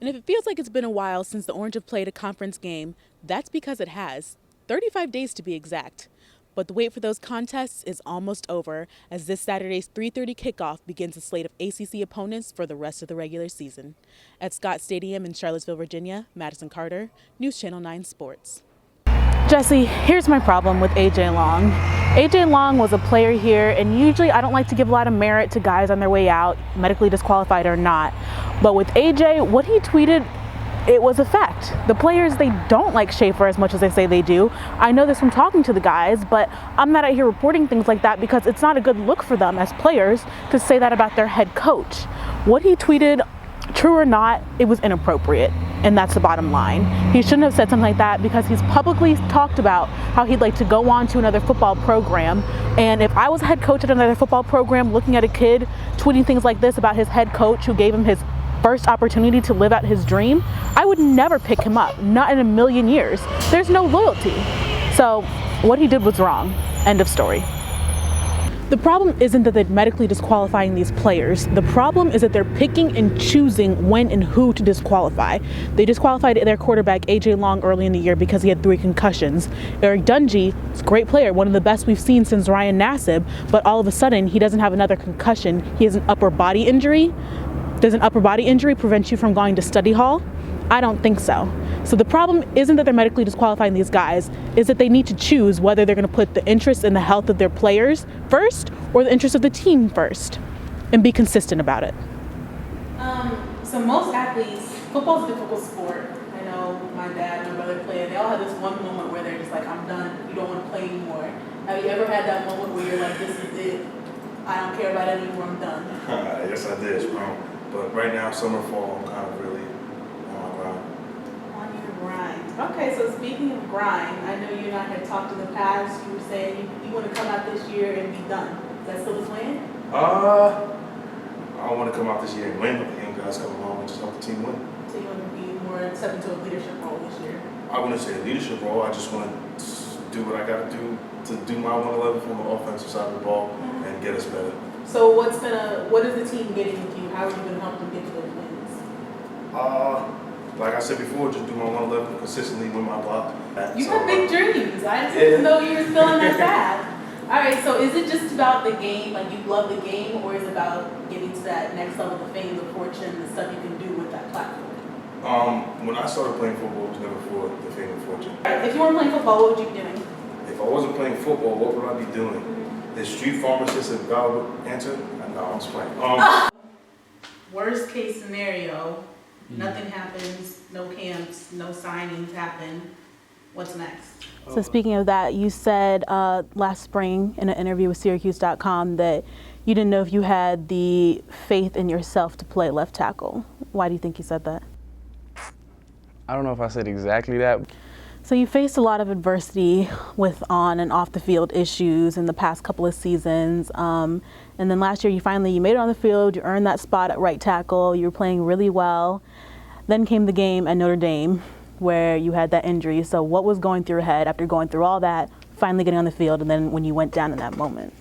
And if it feels like it's been a while since the Orange have played a conference game, that's because it has. 35 days to be exact. But the wait for those contests is almost over as this Saturday's 3:30 kickoff begins a slate of ACC opponents for the rest of the regular season. At Scott Stadium in Charlottesville, Virginia, Madison Carter, News Channel 9 Sports. Jesse, here's my problem with AJ Long. AJ Long was a player here, and usually I don't like to give a lot of merit to guys on their way out, medically disqualified or not. But with AJ, what he tweeted, it was a fact. The players, they don't like Schaefer as much as they say they do. I know this from talking to the guys, but I'm not out here reporting things like that because it's not a good look for them as players to say that about their head coach. What he tweeted, true or not, it was inappropriate. And that's the bottom line. He shouldn't have said something like that because he's publicly talked about how he'd like to go on to another football program. And if I was a head coach at another football program looking at a kid tweeting things like this about his head coach who gave him his first opportunity to live out his dream, I would never pick him up, not in a million years. There's no loyalty. So what he did was wrong. End of story. The problem isn't that they're medically disqualifying these players. The problem is that they're picking and choosing when and who to disqualify. They disqualified their quarterback, AJ Long, early in the year because he had 3 concussions. Eric Dungy is a great player, one of the best we've seen since Ryan Nassib, but all of a sudden he doesn't have another concussion. He has an upper body injury. Does an upper body injury prevent you from going to study hall? I don't think so. So the problem isn't that they're medically disqualifying these guys, is that they need to choose whether they're going to put the interest and the health of their players first or the interest of the team first, and be consistent about it. So most athletes, football's a difficult sport. I know my dad and my brother play it. They all have this one moment where they're just like, I'm done. You don't want to play anymore. Have you ever had that moment where you're like, this is it. I don't care about it anymore. I'm done. Yes, I did. But right now, summer, fall, I'm kind of really on your grind. Okay, so speaking of grind, I know you and I had talked in the past. You were saying you want to come out this year and be done. Is that still the plan? I want to come out this year and win. The young guys come along and just help the team win. So you want to be more step into a leadership role this year? I wouldn't say a leadership role. I just want to do what I got to do my 111 from the offensive side of the ball and get us better. So what is the team getting with you? How are you going to help them get to those wins? Like I said before, just do my 111 consistently with my block. You have big dreams. I didn't know you were still on that path. All right, so is it just about the game, like you love the game, or is it about getting to that next level of fame, the fortune, the stuff you can do with that platform? When I started playing football, it was never for the fame and fortune. If you weren't playing football, what would you be doing? If I wasn't playing football, what would I be doing? Is street pharmacist a valid answer? No, I'm just playing. Worst case scenario, nothing happens, no camps, no signings happen. What's next? So speaking of that, you said last spring in an interview with Syracuse.com that you didn't know if you had the faith in yourself to play left tackle. Why do you think you said that? I don't know if I said exactly that. So you faced a lot of adversity with on and off the field issues in the past couple of seasons. And then last year you made it on the field, you earned that spot at right tackle, you were playing really well. Then came the game at Notre Dame where you had that injury. So what was going through your head after going through all that, finally getting on the field, and then when you went down in that moment?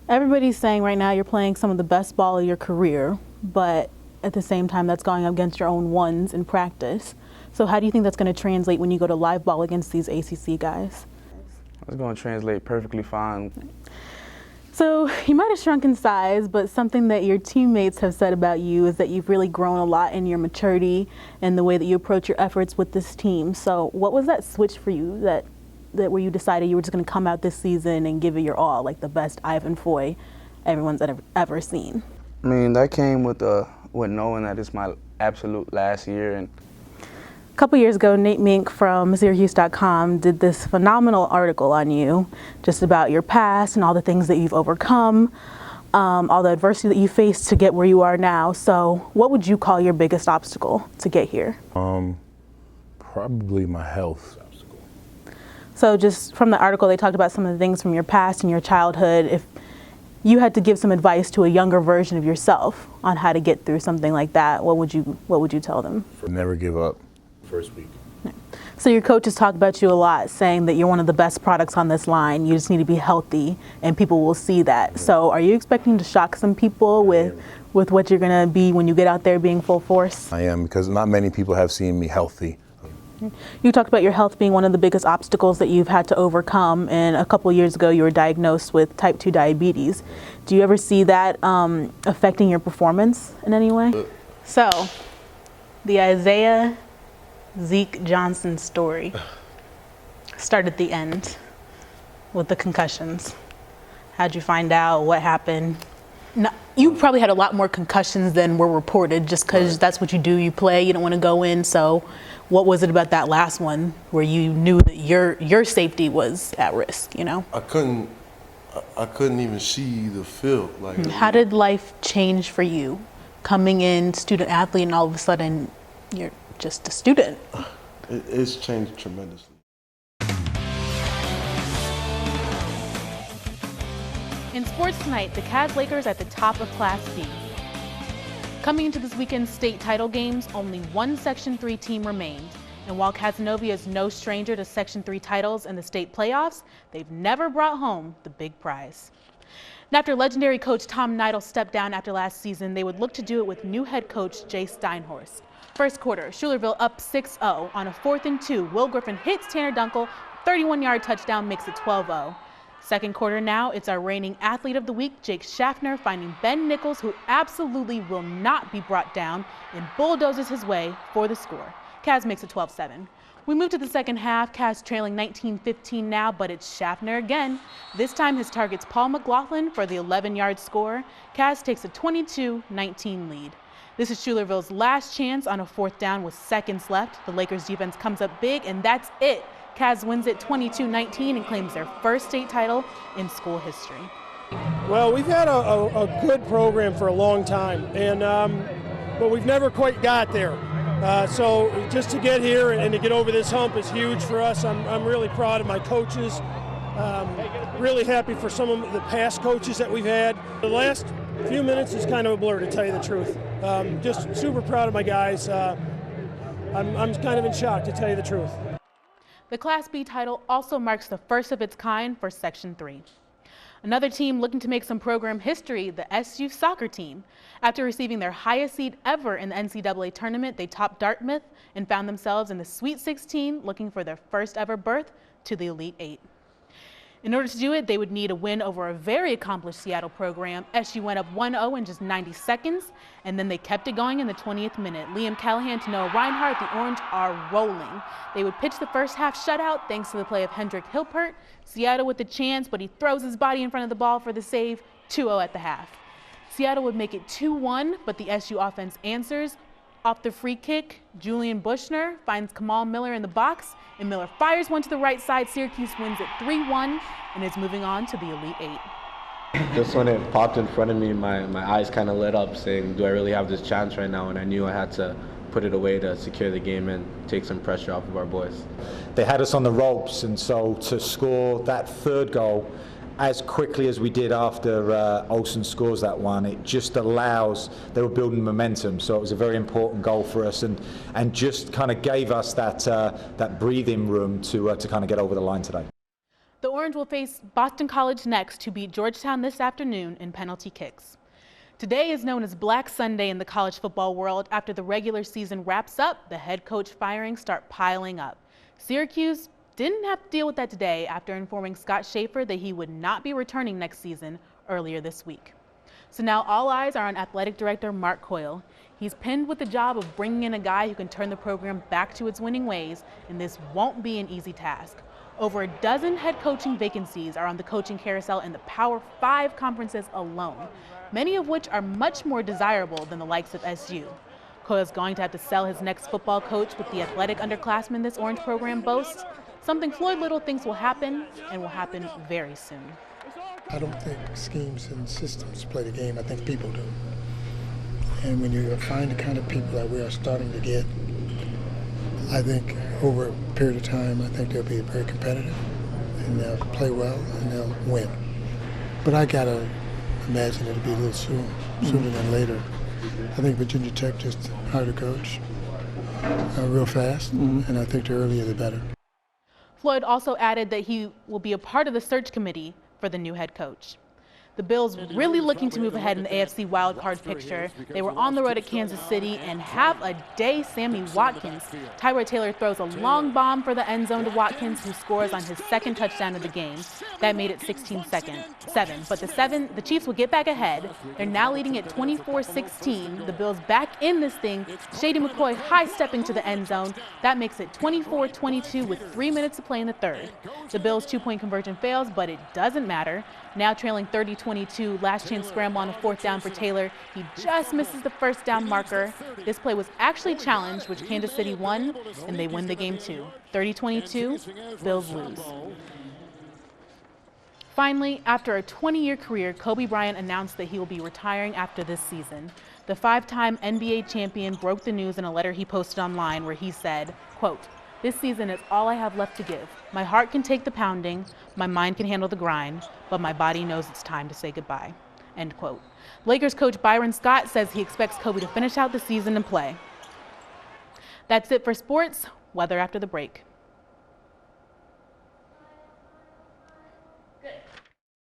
Everybody's saying right now you're playing some of the best ball of your career, but at the same time that's going up against your own ones in practice. So how do you think that's going to translate when you go to live ball against these ACC guys? It's going to translate perfectly fine. So you might have shrunk in size, but something that your teammates have said about you is that you've really grown a lot in your maturity and the way that you approach your efforts with this team. So what was that switch for you that where you decided you were just going to come out this season and give it your all, like the best Ivan Foy everyone's ever seen? I mean, that came with knowing that it's my absolute last year. And a couple years ago, Nate Mink from Syracuse.com did this phenomenal article on you, just about your past and all the things that you've overcome, all the adversity that you faced to get where you are now. So what would you call your biggest obstacle to get here? Probably my health obstacle. So just from the article, they talked about some of the things from your past and your childhood. If you had to give some advice to a younger version of yourself on how to get through something like that, what would you tell them? Never give up. First week. So your coaches talk about you a lot, saying that you're one of the best products on this line. You just need to be healthy, and people will see that. So are you expecting to shock some people with with what you're going to be when you get out there being full force? I am, because not many people have seen me healthy. You talked about your health being one of the biggest obstacles that you've had to overcome, and a couple of years ago you were diagnosed with type 2 diabetes. Do you ever see that affecting your performance in any way? So, the Isaiah Zeke Johnson story started at the end with the concussions. How'd you find out? What happened? No, you probably had a lot more concussions than were reported just because that's what you do. You play, you don't want to go in. So what was it about that last one where you knew that your safety was at risk, you know? I couldn't even see the field. Like, how did life change for you coming in student athlete and all of a sudden you're just a student? It's changed tremendously. In sports tonight, the Cavs Lakers at the top of Class B. Coming into this weekend's state title games, only one Section 3 team remained. And while Casanova is no stranger to Section 3 titles and the state playoffs, they've never brought home the big prize. And after legendary coach Tom Neidl stepped down after last season, they would look to do it with new head coach Jay Steinhorst. First quarter, Schuylerville up 6-0. On a 4th and 2, Will Griffin hits Tanner Dunkel, 31-yard touchdown makes it 12-0. Second quarter now, it's our reigning athlete of the week, Jake Schaffner, finding Ben Nichols, who absolutely will not be brought down, and bulldozes his way for the score. Cavs makes it 12-7. We move to the second half, Cavs trailing 19-15 now, but it's Schaffner again. This time his target's Paul McLaughlin for the 11-yard score. Cavs takes a 22-19 lead. This is Schuylerville's last chance on a 4th down with seconds left. The Lakers defense comes up big, and that's it. Cavs wins it 22-19 and claims their first state title in school history. Well, we've had a good program for a long time, and but we've never quite got there. So just to get here and to get over this hump is huge for us. I'm really proud of my coaches. Really happy for some of the past coaches that we've had. The last few minutes is kind of a blur, to tell you the truth. Just super proud of my guys. I'm kind of in shock, to tell you the truth. The Class B title also marks the first of its kind for Section 3. Another team looking to make some program history, the SU soccer team. After receiving their highest seed ever in the NCAA tournament, they topped Dartmouth and found themselves in the Sweet 16, looking for their first ever berth to the Elite 8. In order to do it, they would need a win over a very accomplished Seattle program. SU went up 1-0 in just 90 seconds, and then they kept it going in the 20th minute. Liam Callahan to Noah Reinhardt, the Orange are rolling. They would pitch the first half shutout thanks to the play of Hendrik Hilpert. Seattle with the chance, but he throws his body in front of the ball for the save, 2-0 at the half. Seattle would make it 2-1, but the SU offense answers. Off the free kick, Julian Bushner finds Kamal Miller in the box, and Miller fires one to the right side. Syracuse wins it 3-1 and is moving on to the Elite 8. Just when it popped in front of me, my eyes kind of lit up saying, do I really have this chance right now? And I knew I had to put it away to secure the game and take some pressure off of our boys. They had us on the ropes, and so to score that third goal as quickly as we did after Olsen scores that one, it just allows, they were building momentum, so it was a very important goal for us, and just kind of gave us that breathing room to kind of get over the line today. The Orange will face Boston College next to beat Georgetown this afternoon in penalty kicks. Today is known as Black Sunday in the college football world. After the regular season wraps up, the head coach firings start piling up. Syracuse didn't have to deal with that today after informing Scott Schaefer that he would not be returning next season earlier this week. So now all eyes are on athletic director Mark Coyle. He's pinned with the job of bringing in a guy who can turn the program back to its winning ways, and this won't be an easy task. Over a dozen head coaching vacancies are on the coaching carousel in the Power 5 conferences alone, many of which are much more desirable than the likes of SU. Coyle's going to have to sell his next football coach with the athletic underclassmen this Orange program boasts, something Floyd Little thinks will happen, and will happen very soon. I don't think schemes and systems play the game. I think people do. And when you find the kind of people that we are starting to get, I think over a period of time, I think they'll be very competitive, and they'll play well, and they'll win. But I gotta imagine it'll be a little sooner than later. I think Virginia Tech just hired a coach real fast, and I think the earlier the better. Floyd also added that he will be a part of the search committee for the new head coach. The Bills really looking to move ahead in the AFC wildcard picture. They were on the road at Kansas City and have a day. Sammy Watkins. Tyrod Taylor throws a long bomb for the end zone to Watkins, who scores on his second touchdown of the game. That made it 16-7. But the Chiefs would get back ahead. They're now leading at 24-16. The Bills back in this thing. Shady McCoy high-stepping to the end zone. That makes it 24-22 with 3 minutes to play in the third. The Bills' two-point conversion fails, but it doesn't matter. Now trailing 30-22, last chance scramble on a fourth down for Taylor. He just misses the first down marker. This play was actually challenged, which Kansas City won, and they win the game too. 30-22, Bills lose. Finally, after a 20-year career, Kobe Bryant announced that he will be retiring after this season. The five-time NBA champion broke the news in a letter he posted online where he said, quote, "This season is all I have left to give. My heart can take the pounding, my mind can handle the grind, but my body knows it's time to say goodbye." End quote. Lakers coach Byron Scott says he expects Kobe to finish out the season and play. That's it for sports. Weather after the break. Good.